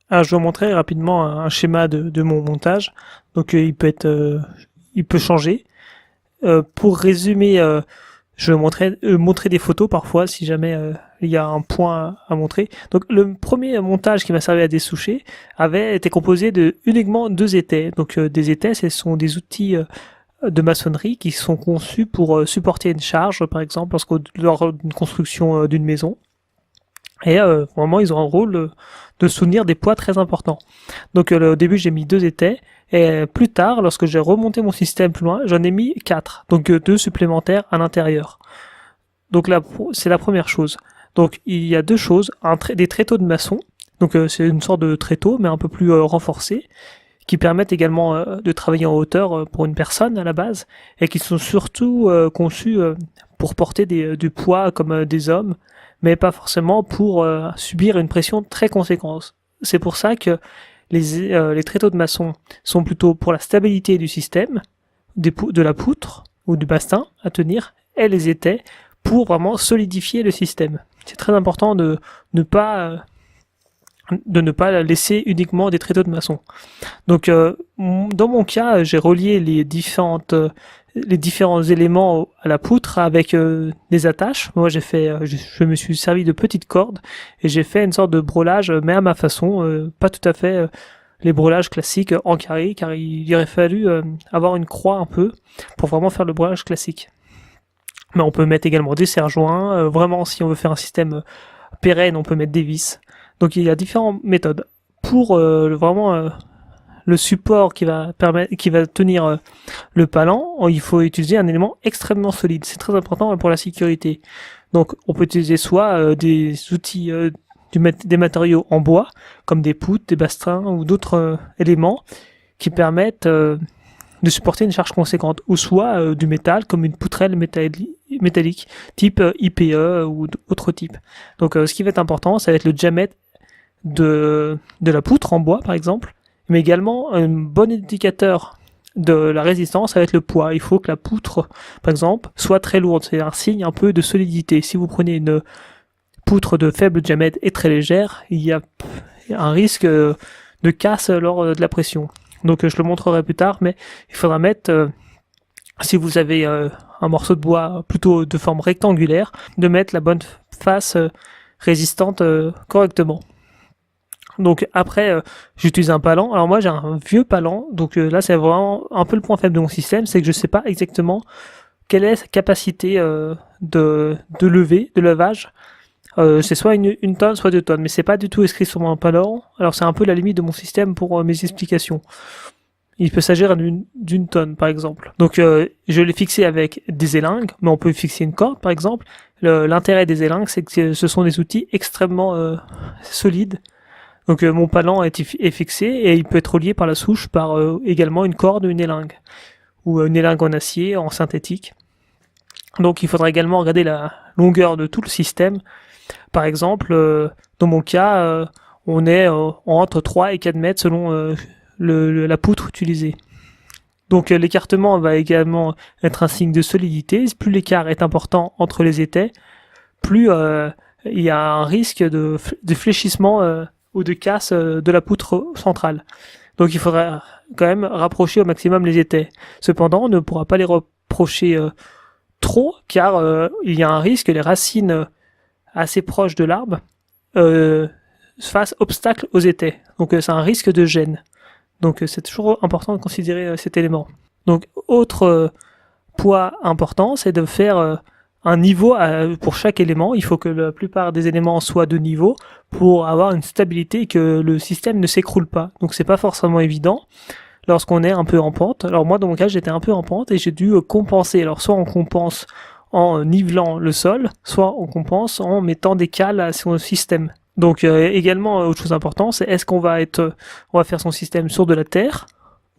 Alors, je vais vous montrer rapidement un schéma de mon montage. Donc, il peut changer. Pour résumer, je vais montrer des photos parfois si jamais il y a un point à montrer. Donc, le premier montage qui m'a servi à dessoucher avait été composé de uniquement deux étais. Donc, des étais, ce sont des outils de maçonnerie qui sont conçus pour supporter une charge, par exemple, lors d'une construction d'une maison. Et vraiment, ils ont un rôle de soutenir des poids très importants. Donc au début, j'ai mis deux étais. Et plus tard, lorsque j'ai remonté mon système plus loin, j'en ai mis quatre. Donc deux supplémentaires à l'intérieur. Donc là, c'est la première chose. Donc il y a deux choses. Des tréteaux de maçon. Donc c'est une sorte de tréteau, mais un peu plus renforcé, qui permettent également de travailler en hauteur pour une personne à la base, et qui sont surtout conçus pour porter du poids comme des hommes, mais pas forcément pour subir une pression très conséquente. C'est pour ça que les tréteaux de maçon sont plutôt pour la stabilité du système, de la poutre ou du bastin à tenir, et les étais pour vraiment solidifier le système. C'est très important de ne pas laisser uniquement des tréteaux de maçon. Donc, dans mon cas, j'ai relié les différents éléments à la poutre avec des attaches. Moi, je me suis servi de petites cordes et j'ai fait une sorte de brelage, mais à ma façon, pas tout à fait les brelages classiques en carré, car il aurait fallu avoir une croix un peu pour vraiment faire le brelage classique. Mais on peut mettre également des serre-joints. Vraiment, si on veut faire un système pérenne, on peut mettre des vis. Donc il y a différentes méthodes. Pour vraiment le support qui va tenir le palan, il faut utiliser un élément extrêmement solide. C'est très important pour la sécurité. Donc on peut utiliser soit des outils, des matériaux en bois, comme des poutres, des bastings ou d'autres éléments qui permettent de supporter une charge conséquente, ou soit du métal, comme une poutrelle métallique, type IPE ou autre type. Donc ce qui va être important, ça va être le diamètre de la poutre en bois, par exemple, mais également un bon indicateur de la résistance, ça va être le poids. Il faut que la poutre, par exemple, soit très lourde. C'est un signe un peu de solidité. Si vous prenez une poutre de faible diamètre et très légère, il y a un risque de casse lors de la pression. Donc je le montrerai plus tard, mais il faudra mettre, si vous avez un morceau de bois plutôt de forme rectangulaire, de mettre la bonne face résistante correctement. Donc après, j'utilise un palan. Alors moi j'ai un vieux palan, donc là c'est vraiment un peu le point faible de mon système, c'est que je sais pas exactement quelle est sa capacité de levage. C'est soit une tonne, soit 2 tonnes, mais c'est pas du tout inscrit sur mon palan. Alors c'est un peu la limite de mon système pour mes explications. Il peut s'agir d'une tonne, par exemple. Donc je l'ai fixé avec des élingues, mais on peut fixer une corde, par exemple. L'intérêt des élingues, c'est que ce sont des outils extrêmement solides. Donc mon palan est fixé et il peut être relié par la souche par également une corde ou une élingue. Ou une élingue en acier, en synthétique. Donc il faudra également regarder la longueur de tout le système. Par exemple, dans mon cas, on est entre 3 et 4 mètres selon la poutre utilisée. Donc l'écartement va également être un signe de solidité. Plus l'écart est important entre les étais, plus il y a un risque de fléchissement ou de casse de la poutre centrale. Donc il faudra quand même rapprocher au maximum les étais. Cependant, on ne pourra pas les rapprocher trop, car il y a un risque que les racines assez proches de l'arbre fassent obstacle aux étais. Donc c'est un risque de gêne. Donc c'est toujours important de considérer cet élément. Donc autre poids important, c'est de faire un niveau pour chaque élément. Il faut que la plupart des éléments soient de niveau pour avoir une stabilité et que le système ne s'écroule pas. Donc c'est pas forcément évident lorsqu'on est un peu en pente. Alors moi dans mon cas j'étais un peu en pente et j'ai dû compenser. Alors soit on compense en nivelant le sol, soit on compense en mettant des cales à son système. Donc également autre chose importante, c'est est-ce qu'on va faire son système sur de la terre,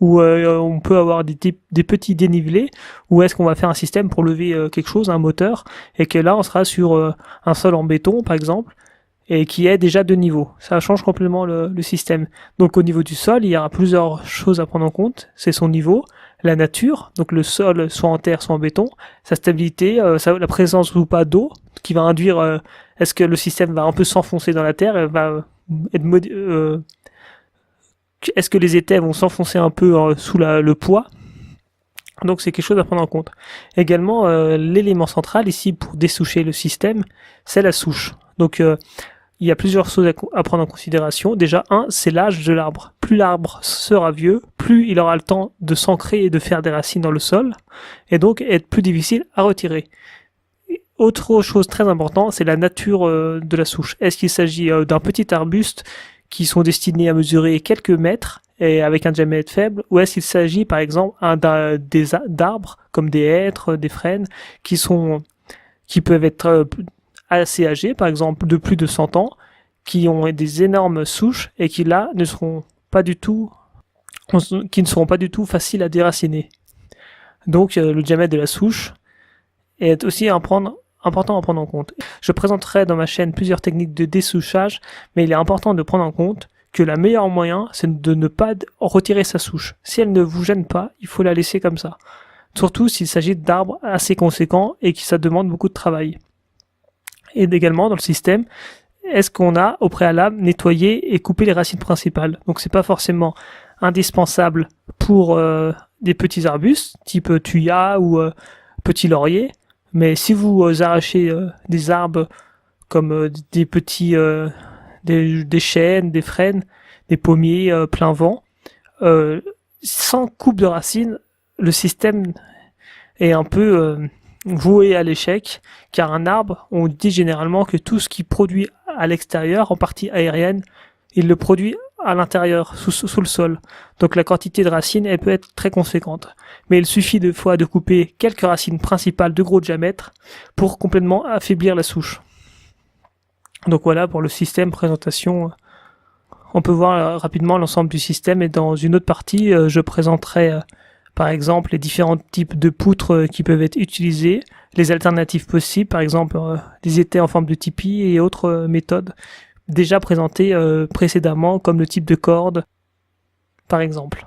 ou on peut avoir des petits dénivelés, ou est-ce qu'on va faire un système pour lever quelque chose, un moteur, et que là on sera sur un sol en béton par exemple, et qui est déjà de niveau. Ça change complètement le système. Donc au niveau du sol, il y aura plusieurs choses à prendre en compte. C'est son niveau, la nature, donc le sol soit en terre, soit en béton, sa stabilité, la présence ou pas d'eau, qui va induire est-ce que le système va un peu s'enfoncer dans la terre, va être est-ce que les étais vont s'enfoncer un peu sous le poids? Donc c'est quelque chose à prendre en compte. Également, l'élément central ici pour dessoucher le système, c'est la souche. Donc il y a plusieurs choses à prendre en considération. Déjà, c'est l'âge de l'arbre. Plus l'arbre sera vieux, plus il aura le temps de s'ancrer et de faire des racines dans le sol, et donc être plus difficile à retirer. Autre chose très importante, c'est la nature de la souche. Est-ce qu'il s'agit d'un petit arbuste qui sont destinés à mesurer quelques mètres et avec un diamètre faible, ou est-ce qu'il s'agit par exemple d'arbres comme des hêtres, des frênes, qui peuvent être assez âgés, par exemple de plus de 100 ans, qui ont des énormes souches et qui là ne seront pas du tout faciles à déraciner. Donc le diamètre de la souche est aussi important à prendre en compte. Je présenterai dans ma chaîne plusieurs techniques de dessouchage, mais il est important de prendre en compte que le meilleur moyen, c'est de ne pas retirer sa souche. Si elle ne vous gêne pas, il faut la laisser comme ça. Surtout s'il s'agit d'arbres assez conséquents et que ça demande beaucoup de travail. Et également, dans le système, est-ce qu'on a au préalable nettoyé et coupé les racines principales? Donc c'est pas forcément indispensable pour des petits arbustes, type thuya ou petit laurier, mais si vous arrachez des arbres comme des petits des chênes, des frênes, des pommiers plein vent, sans coupe de racines, le système est un peu voué à l'échec, car un arbre, on dit généralement que tout ce qui produit à l'extérieur, en partie aérienne, il le produit à l'intérieur, sous le sol. Donc la quantité de racines, elle peut être très conséquente. Mais il suffit de fois de couper quelques racines principales de gros diamètre pour complètement affaiblir la souche. Donc voilà pour le système présentation. On peut voir rapidement l'ensemble du système, et dans une autre partie, je présenterai par exemple les différents types de poutres qui peuvent être utilisées, les alternatives possibles, par exemple des étais en forme de tipi et autres méthodes déjà présentées précédemment, comme le type de corde par exemple.